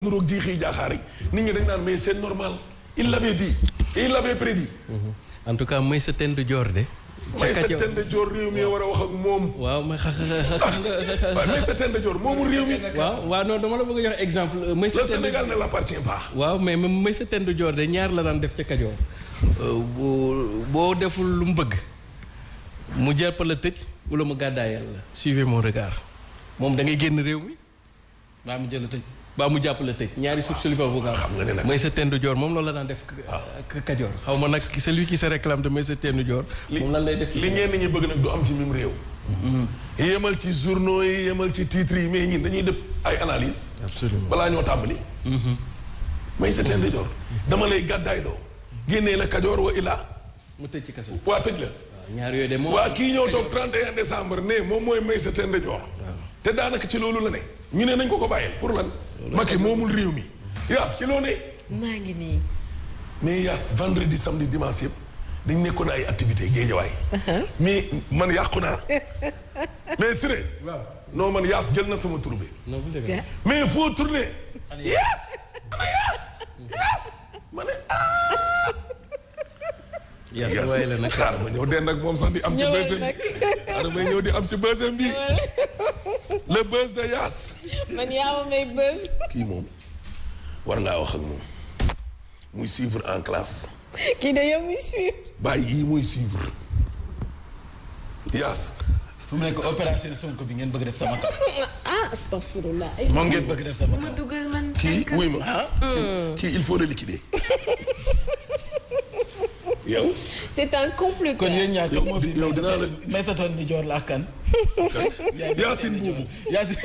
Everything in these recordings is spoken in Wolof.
nuroog ji xii jaaxaar yi nit ñi dañ naan mais c'est normal il l'avait dit et il l'avait prédit. en tout cas Meïssa Tend Dior de. Meïssa Tend Dior réew mi war a wax ak moom. waaw mais xam nga Meïssa Tend Dior moomu réew mi. waaw non dama la bëgg a jox exemple. Meïssa Tend le Sénégal ne l'appartient pas. waaw mais Meïssa Tend Dior de ñaar la daan def ca Kajoor. boo deful lu mu bëgg mu jàpp la tëj wala mu gàddaay yàlla suivez mon regard moom da ngay génn réew mi baa mu jël tëj. baa mu jàpp la tëj ñaari suuf si li ko xam nga ne nag Meïssa Tend Dior moom loolu la daan def. Kajoor xaw ma nag celui qui se réclame de Meïssa Tend Dior. moom lan lay def li ñenn ñi bëgg nag du am ci mim réew. yemal ci journaux yi yemal ci titres yi mais ñun dañuy def ay analyse absolument balaa ñoo tàmbali. Meïssa Tend Dior dama lay gàddaay doo génnee la Kajoor wa Ila. mu tëj ci kaso waa tëj la. ñaar yooyu de moom. waa kii ñëw toog 31 décembre ne moom mooy Meïssa Tend Dior. te daanaka ci loolu la ne. ñu ne nañ ko bàyyil pour lan. Macky moomul réew mi. Yaas ci loo ne. maa ngi nii. mais Yaas vendredi samedi dimanche yëpp dañ nekkoon ay activité géejawaay. mais man yàqu naa. mais Siré. waaw non man Yaas jël na sama tur bi. mais foo tourné. Yaas ana Yaas. Yaas ma ne Yaas waaye la nag xaar ma ñëw den nag moom sax di am ci bës bi xaar ma ñëw di am ci bësam bi le buzz de Yaas. man yaa ma may buzz. kii moom war ngaa wax ak moom muy suivre en classe. kii de yow muy suivre. bàyyi yii muy suivre Yaas. fu mu nekk opération Sonko bi ngeen bëgg def sama kaw. astafurlah. moom ngeen bëgg def sama kaw. ma dugal man. kii wuy ma kii il faut le liquider. yow. c'est un complot. kon yéen ñaar yow moo fi yow dinaa la. Meïssa Tend Dior la kan. Yacine Boubou. Yacine.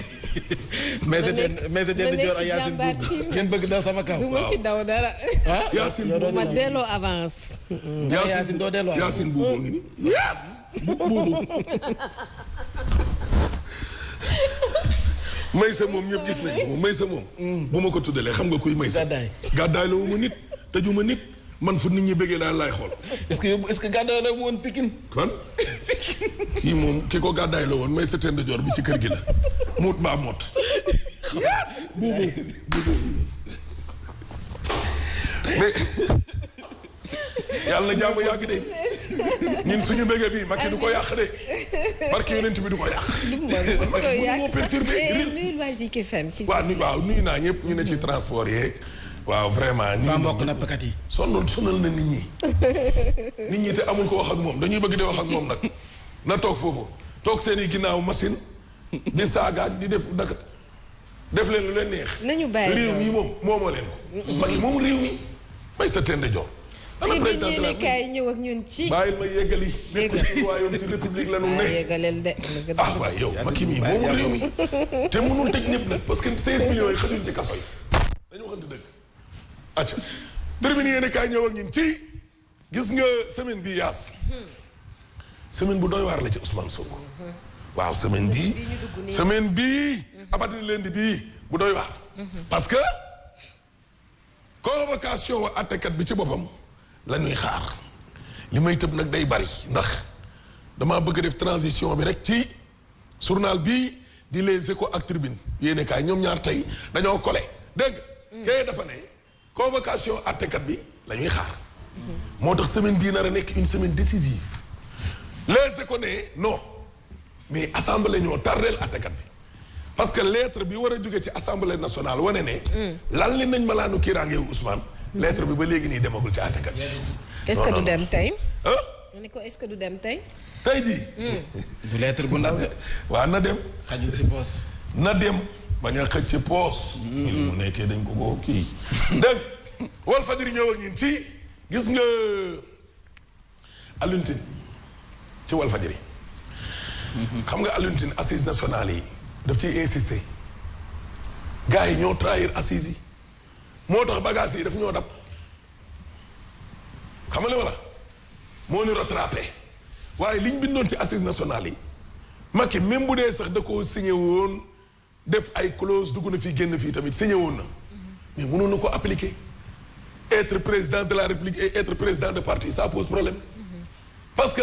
Meïssa Tend Dior ak Yacine Boubou. ngeen bëgg dal sama kaw. du ma si daw dara. ah Yacine Boubou ma delloo avance. Yacine doo delloo avance. Yacine Boubou ngi nii. Yaas Boubou. Meïssa moom ñëpp gis nañ ko moom Meïssa moom. bu ma ko tuddalee xam nga kuy Meïssa. gàddaay gàddaay la wu ma nit tëju ma nit. man fu nit ñi bëggee daal laay xool. est-ce que gàddaay la woon Pikine. kon kii moom ki ko gàddaay la woon Meïssa Tend Dior bi ci kër gi la muut mbaa mot. buubu mais yàlla na jàmm yàgg de ñun suñu bëggee bi Macky du ko yàq de barke yonent bi du ko yàq. moo perturbé. nuyu waa Zik FM. waaw nuyu naa ñëpp ñu ne ci transport yeeg. waaw vraiment waa mbokk nappkat yi. sonal na nit ñi. nit ñi te amul ko wax ak moom dañuy bëgg di wax ak moom nag na toog foofu toog seen i ginnaaw machine di saagaat di def leen lu leen neex. nañu bàyyi réew mi moom moomoo leen ko. Macky moom réew mi Meïssa Tend Dior. ana président de la République ñëw ak ñun ci. bàyyil ma yeggali. lépp ci royaume ci république la ñu ne. yeggaleel de. waaye yow Macky mii moomu réew mi te mënul tëj ñëpp nag parce que 16 millions yi xajul ci kaso yi dañu waxante dëgg. acca terminé yéen kaay ñëw ak ñun ci gis nga semaine bi Yaas semaine bu doy waar la ci Ousmane Sonko waaw semaine bii abatini lundi bii bu doy waar parce que convocation wa àttekat bi ci boppam la ñuy xaar li may tëb nag day bari ndax damaa bëgg def transition bi rek ci journal bii di Les Échos ak Tribune yéen kaay ñoom ñaar tey dañoo collé dégg kay dafa ne convocation àttekat bi la ñuy xaar moo tax semaine bii nar a nekk une semaine décisive Les Échos ne non mais assemblée ñoo tardeel àttekat bi parce que lettre bi war a jóge ci assemblée nationale wane ne lan li nañ malaanu kiiraange wu Ousmane lettre bi ba léegi nii demagul ci àttekat bi est-ce que du dem tey ah ko est-ce que du dem tey tey jii du lettre bu ndaw de. waaw na dem xajul si poos. na dem bañ a xëcc ci poos mu nekkee dañ ko kii dégg Walf Fadjri ñëw ak ñun ci gis nga Alioune Tine ci Walf Fadjri xam nga Alioune Tine assises nationales yi daf ciy insister gars yi ñoo trahir assises yi moo tax bagages yi daf ñoo dab xam nga li ma la moo ñu rattrapé waaye liñ bindoon ci assises nationales yi Macky même bu dee sax da koo signé woon def ay clause dugg na fii génn fii tamit signé woon na mais mënoon na ko appliquer être président de la République et être président de parti ça pose problème parce que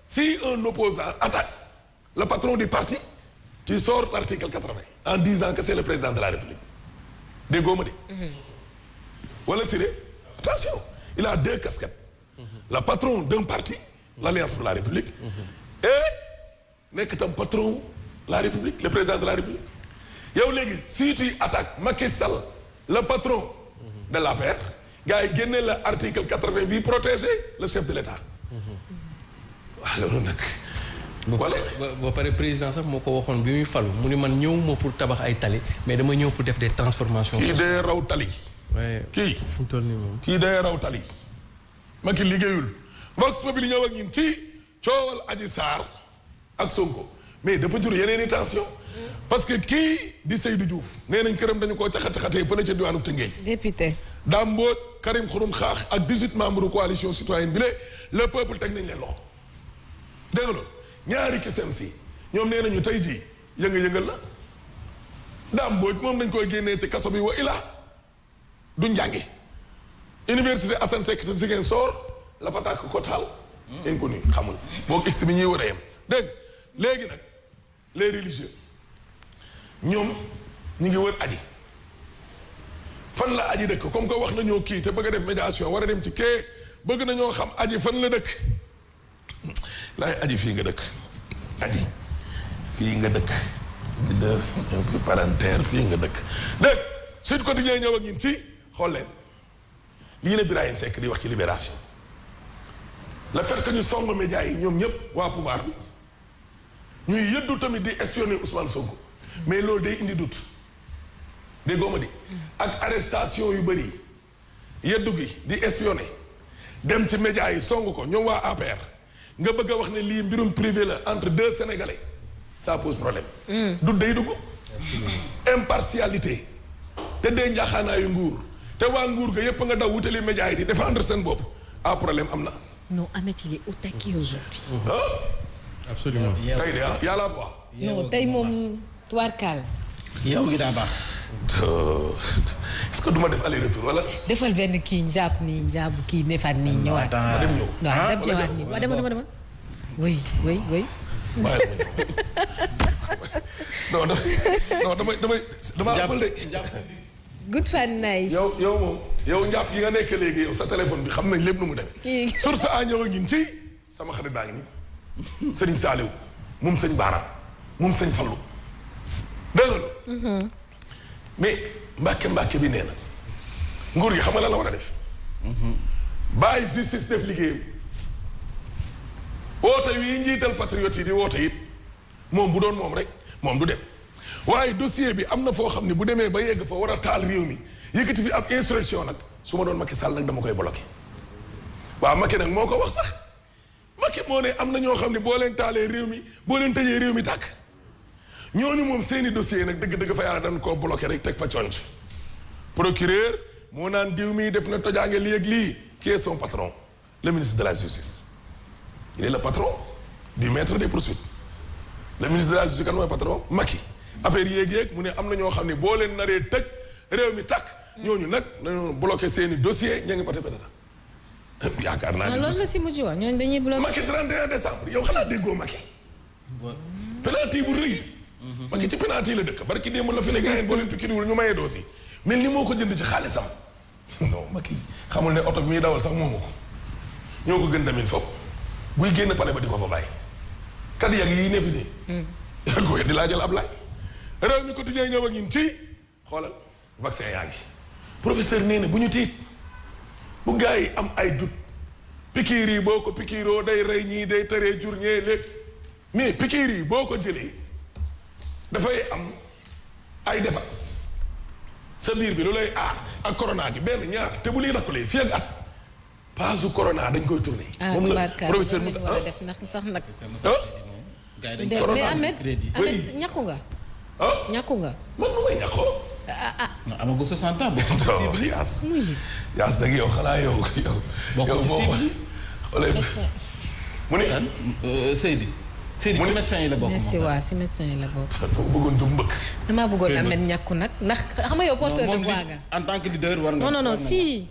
si un opposant attaque le patron du parti tu sors l'article 80 en disant que c'est le président de la République déggoo ma de. wala Siré attention il a 2 casquettes. la patron d'un parti l'Alliance pour la République. et nekk tam patron la République le président de la République. yow léegi si tu attaques Macky Sall le patron de l'APR gars yi génne la article 80 bi protéger le chef de l'État. waaw loolu nag. voilà ba pare président sax moo ko waxoon bi muy falu mu ni man ñëwuma pour tabax ay tali mais dama ñëw pour def des transformations. kii day raw tali. kii fu mu toll nii moom. kii day raw tali. Macky liggéeyul Vox Populi ñëw ak ñun ci coowal Adji Sarr ak Sonko mais dafa jur yeneen i tension parce que kii di Seydou Diouf nee nañ këram dañu koo caxat-caxatee fële ca diwaanu Tëngéej. député. Dame Mbodj Karim Xurum Xaax ak 18 membres coalition citoyenne bi le peuple teg nañ leen loxo dégg nga loolu ñaari kisem si ñoom nee nañu tey jii yënga-yëngal la Dame Mbodj moom dañ koy génnee ci kaso bi wa ila du njànge université Assane Seck te Ziguinchor la fa tàkk ko taal inconnu xamul boog x bi ñuy war a yem dégg léegi nag les religieux ñoom ñu ngi wër aji fan la aji dëkk comme que wax nañoo kii te bëgg a def médiation war a dem ci kee bëgg nañoo xam aji fan la dëkk laay aji fii nga dëkk aji fii nga dëkk di def parentaire fii nga dëkk dégg Sud Quotidien ñëw ak ñun ci xool leen lii la Birahim Seck di wax ci Libération le fait que ñu song médias yi ñoom ñëpp waa pouvoir bi ñuy yëddu tamit di espionner Ousmane Sonko mais loolu day indi doute déggoo ma di ak arrestation yu bëri yëddu gi di espionner dem ci médias yi song ko ñoom waa APR nga bëgg a wax ne lii mbirum privé la entre 2 Sénégalais ça pose problème. doute day dugg. impartialité te dee njaaxaanaayu nguur te waa nguur ga yépp nga daw wutali médias yi di défendre seen bopp problème am na. non Ahmed il est au taquet aujourd'hui. absolument. tey de y a la voix. non tey moom tubaarkaal. yow gi daa baax. est-ce que du ma def aller retour wala. defal benn kii njaab nii njaabu kii nefaat nii ñëwaat. ma dem ñëw. waaw dem ñëwaat nii waaw dama. oui. non dama appal de. good fan nice. yow moom yow njàpp yi nga nekk léegi yow sa téléphone bi xam nañ lépp nu mu demee. source a ñëw ak ñun ci sama xarit baa ngi nii. Sëriñ Saaliw moom sëñ Baara moom sëñ Fallu dégg nga mais mbàkke bi nee na nguur gi xam nga lan la war a def. bàyyi justice def liggéeyam. woote wi njiital patriote yi di woote it moom bu doon moom rek moom du dem waaye dossier bi am na foo xam ne bu demee ba yegg fa war a taal réew mi yëkkati fi ab instruction nag su ma doon Macky Sall nag dama koy bloqué. waaw Macky nag moo ko wax sax Macky moo ne am na ñoo xam ne boo leen taalee réew mi boo leen tëjee réew mi tàkk ñooñu moom seeni dossier nag dëgg-dëgg fa yàlla dañ koo bloqué rek teg fa conc procureur moo naan diw mi def na tojaange lii ak lii qui est son patron le ministre de la justice il est le patron du maître des poursuites le ministre de la justice kan mooy patron Macky affaire yéeg mu ne am na ñoo xam ne boo leen naree tëj réew mi tàkk ñooñu nag nañu bloqué seeni dossier ña ngi pata yaakaar naa ne loolu la si mujj wax ñooñu dañuy bloqué. Macky 31 décembre yow xanaa déggoo Macky. penalty bu rëy. Macky ci penalty la dëkk barki démb la fi ne gars yi boo leen tukkiriwul ñu mayee dossier mel ni moo ko jënd ci xaalisam non Macky xamul ne oto bi muy dawal sax moomu ko ñoo ko gën damit foofu buy génn pale ba di ko fa bàyyi kat yàgg yi ne fi de ko di laa jël Ablaye réew mi quotidien ñëw ak ñun ci xoolal vaccin yaa ngi professeur nee na bu ñu tiit bu gars yi am ay doute pikiir yi boo ko pikiiroo day rey ñii day tëree jur ñee lépp mais pikiir yi boo ko jëlee dafay am ay défense sa biir bi lu lay aar ak corona gi benn ñaar te bu liy dakkulee fii ak at paasu corona dañ koy tourné. moom la professeur Moussa def ndax sax nag. corona mais Ahmed ñàkku nga. ñàkku nga. man nu may ñàkkoo. non amagu 60 ans bokk ci cible yi. yaas nag yow xanaa yow. bokk ci cible yi xoolee mu ne. Seydi ci médecin yi la bokk. merci waaw si médecin yi la bokk. bëggoon du mbëkk. damaa bëggoon Ahmed ñàkku nag ndax xam nga yow porteur de voix nga. en tant que leader war nga. non si.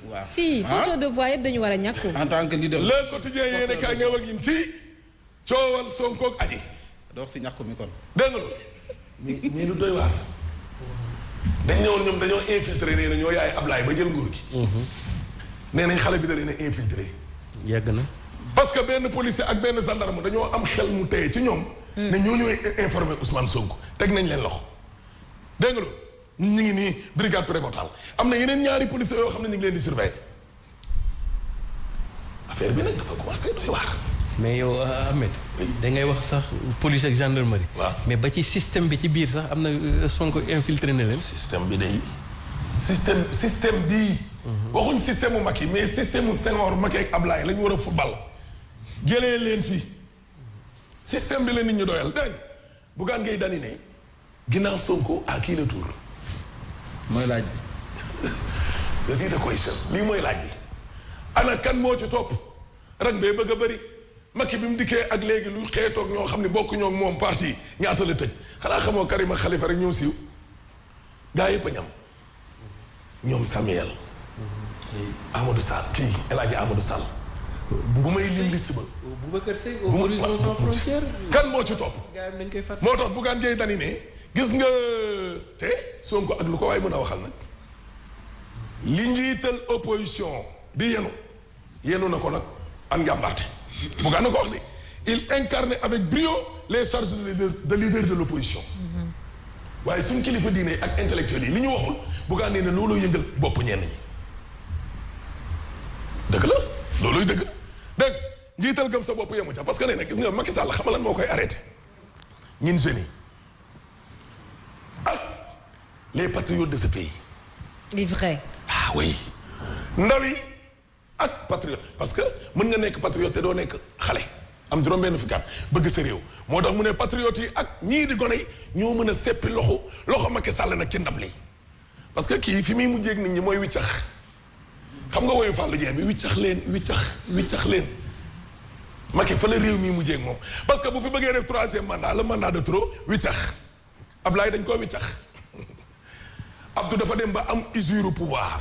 waaw si porteur de voix yëpp dañu war a ñàkku. en tant que leader. le quotidien yéen a kaay ñëw ak ñun ci coowal Sonko ak Adji. doo wax si ñàkku mi kon. dégg nga loolu. mais lu doy waar. dañ ñëwoon ñoom dañoo infiltré nee na ñoo yaay Ablaye ba jël nguur gi. nee nañ xale bi da leen a infiltré. yàgg na. parce que benn policier ak benn gendarme dañoo am xel mu téye ci ñoom. ne ñoo ñooy informé Ousmane Sonko teg nañ leen loxo. dégg nga loolu ñu ngi nii brigade prévôtale am na yeneen ñaari policiers yoo xam ne ñu ngi leen di surveiller affaire bi nag dafa commencé doy waar. mais yow Ahmed. da ngay wax sax police ak gendarmerie. waaw mais ba ci système bi ci biir sax am na Sonko infiltré na leen. système bi day système bii. waxuñ système mu Macky mais système mu Senghor Macky ak Ablaye la ñu war a football. jëlee leen fii système bi la nit ñu doyal dégg nga Bougane Gueye Dany ne ginnaaw Sonko à qui le tour. mooy laaj bi. this is the question lii mooy laaj bi. ana kan moo ci topp rek bee bëgg a bëri Macky bi mu dikkee ak léegi lu xeetoog ñoo xam ne bokk ñoo moom parti ñaata la tëj xanaa xamoo Karima Khalifa rek ñoo siiw gaa yëpp a ñam ñoom Samuel Amadou Sall kii El Hadji Amadou Sall bu may lim liste ba Boubacar Seye Horizon Sans Frontières kan moo ci topp gaa yi dañ koy fàtte. moo tax Bougane Gueye Dany ne gis nga te Sonko ak lu ko waay mën a waxal nag li njiital opposition di yenu na ko nag ak njàmbaarte Bougane na ko wax de il incarne avec brio les charges de leader de l'opposition waaye suñ kilifa diine ak intellectuels yi li ñu waxul Bougane nee na looloo yëngal bopp ñenn ñi dëgg la looluy dëgg dëgg njiital gëm sa bopp yemu ca parce que nee na gis nga Macky Sall xam lan moo koy arrêté ñin jeunes yi ak les patriotes de ce pays. les vrais. ah oui ndaw yi ak patriote parce que mën nga nekk patriote te doo nekk xale am juróom-benn fukki at bëgg sa réew moo tax mu ne patriotes yi ak ñii di gone yi ñoo mën a seppi loxo Macky Sall nag ci ndab li parce que kii fi muy mujjee ak nit ñi mooy wiccax xam nga woyu Fallou Dieng bi wiccax leen Macky fa la réew mi mujjee ak moom parce que bu fi bëggee def troisième mandat le mandat de trop wiccax Ablaye dañ koo wiccax Abdou dafa dem ba am usure pouvoir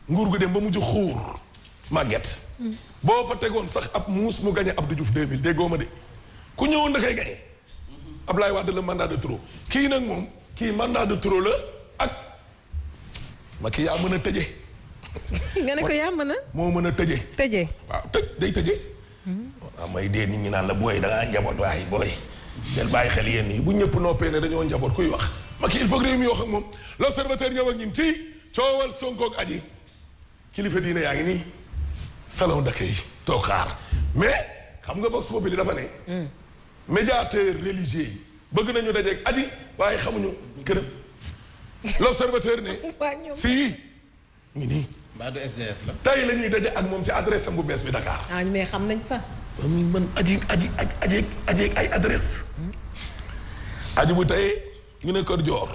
nguur gu dem ba mujj xuur màgget boo fa tegoon sax ab muus mu gañe Abdou Diouf 2000 déggoo ma de ku ñëwoon da koy gañe Ablaye Wade le mandat de trop kii nag moom kii mandat de trop la ak Macky yaa mën a tëje nga ne ko yaa mën a. moo mën a tëje tëjee. waaw day tëje waaw may dee nit ñi naan la booy dangaa njaboot waaye booy del bàyyi xel yéen nii bu ñëpp noppee ne dañoo njaboot kuy wax Macky il faut que réew mi wax ak moom l'observateur ñëw ak ñun ci coowal Sonko ak Adji kilifa diine yaa ngi nii salon d'accueil toog xaar mais xam nga vox populi dafa ne médiateur religieux yi bëgg nañu dajeeg Adji waaye xamuñu këram l'observateur ne si ngi nii mbaa du SDF la. tey la ñuy daje ak moom ci adresse am bu bees bi Dakar ah mais xam nañ fa. man aji ay adresse Adji bu tey ñu ne Kër Dior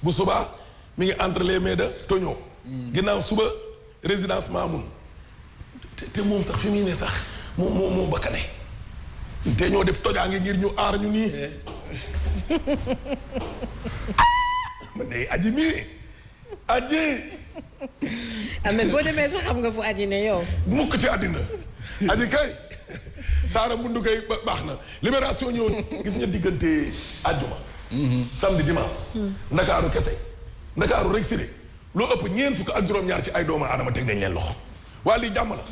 bu subaa mi ngi entre les mains de Togno ginnaaw suba résidence Mamoun te moom sax fi muy ne sax moo bakkane te ñoo def tojaa ngi ngir ñu aar ñu nii man de Adji mii Adji mais boo demee sax xam nga fu Adji ne yow. mukk ci àddina Adji kay Saara Mbundu kay baax na libération ñëw gis nga diggante àjjuma samedi dimanche ndakaaru kese ndakaaru rek si de loo ëpp ñeent fukk ak juróom-ñaar ci ay doomu aadama teg nañ leen loxo waa lii jàmm la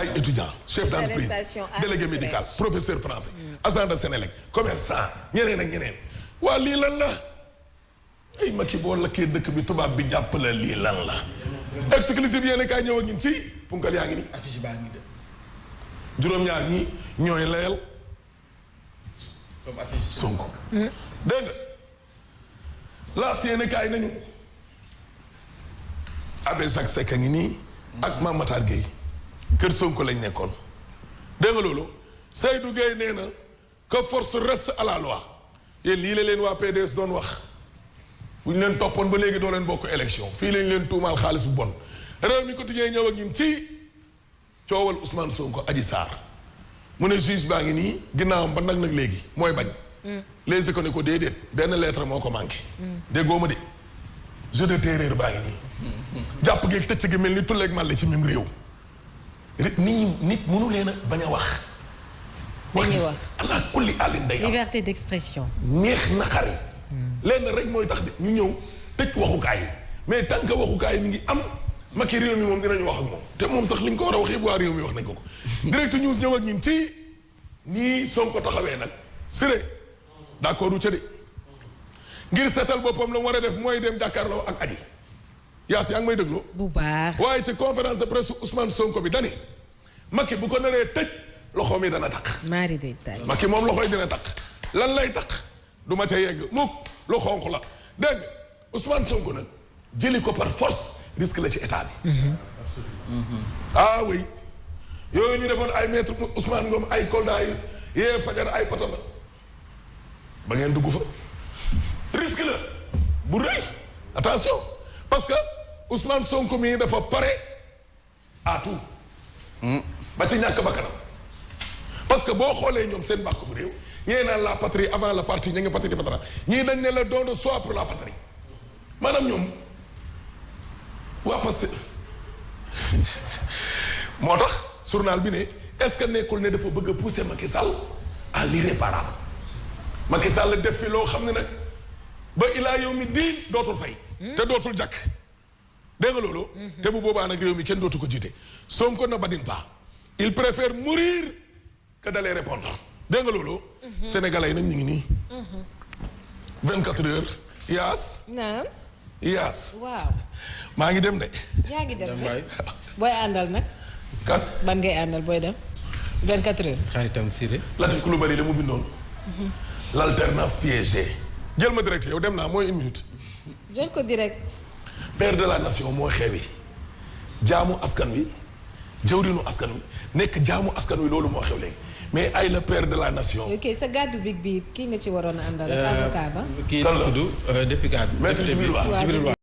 ay étudiant chef d'entreprise délégué médical professeur français agent de Sénélec commerçant ñeneen ak ñeneen waa lii lan la ay Macky boo lakkee dëkk bi tubaab bi jàpp la lii lan la exclusive yéen kaay ñëw ak ñun ci punkal yaa ngi nii affiche baa ngi de. juróom-ñaar ñi ñooy layal comme affiche. Sonko dégg nga laas yéen kaay nañu Abbé Jacques Seck a ngi nii ak Mame Matar Gueye kër Sonko lañ nekkoon dégg nga loolu Seydou Gueye nee na que force reste à la loi yéen lii la leen waa PDS doon wax bu ñu leen toppoon ba léegi doo leen bokk élection fii lañ leen tuumaal xaalis bu bon réew mi quotidien ñëw ak ñun ci coowal Ousmane Sonko Adji Sarr mu ne juge baa ngi nii ginnaawam ba nag léegi mooy bañ les éco ne ko déedéet benn lettre moo ko manqué déggoo ma de jeu de terreur baa ngi nii jàpp geeg tëcc gi mel ni tulleeg màlle ci même réew nit mënu leen a bañ a wax dañuy wax ala kulli àllin day am liberté d'expression neex naqari lenn rek mooy tax ñu ñëw tëj waxukaay yi mais tant que waxukaay yi mi ngi am Macky réew mi moom dinañu wax ak moom te moom sax li ñu ko war a wax yëpp waa réew mi wax nañ ko ko direct news ñëw ak ñun ci nii Sonko taxawee nag sëré d'accord du ca de ngir seetal boppam la mu war a def mooy dem jàkkaarloo ak Adji Yaas yaa ngi may dégloo bu baax waaye ci conférence de presse Ousmane Sonko bi dani Macky bu ko naree tëj loxoom yi dana takk maari day tay Macky moom loxo yi dina takk lan lay takk du ma ca yegg mukk lu xonq la dégg nga Ousmane Sonko nag jëli ko par force risque la ci état bi ah oui yooyu ñu defoon ay maître Ousmane Ngom ay Kolda yi yee fajar ay patana ba ngeen dugg fa risque la bu rëy attention parce que Ousmane Sonko mii dafa pare à tout ba ci ñàkk bakkanam parce que boo xoolee ñoom seen bàkk bu réew ñee naan la patrie avant la partie ña ngi patrie de patrie ñii dañ ne la don de soi pour la patrie maanaam ñoom waa parce que moo tax journal bi ne est-ce que nekkul ne dafa bëgg a pousser Macky Sall à l'irréparable Macky Sall def fi loo xam ne nag ba ilaa yow mi diin dootul fay te dootul jàkk dégg nga loolu te bu boobaa nag réew mi kenn dootu ko jiite Sonko na badin pas il préfère mourir que d'aller répondre dégg nga loolu sénégalais yi nag ñu ngi nii 24 heures yaas naam yaas waaw maa ngi dem de yaa ngi dem de booy àndal nag kan ban ngay àndal booy dem 24 heures xaritam Siré Latif Coulibaly la mu bindoon l'alternance piégée jël ma direct yow dem naa mooy une minute jël ko direct père de la nation moo xewi jaamu askan wi jëwrinu askan wi nekk jaamu askan wi loolu moo xew léegi mais ay la père de la nation. ok sa gàddu big bi kii nga ci waroon a àndal ak avocat ba. kii la tudd député bi. maître Djibril War.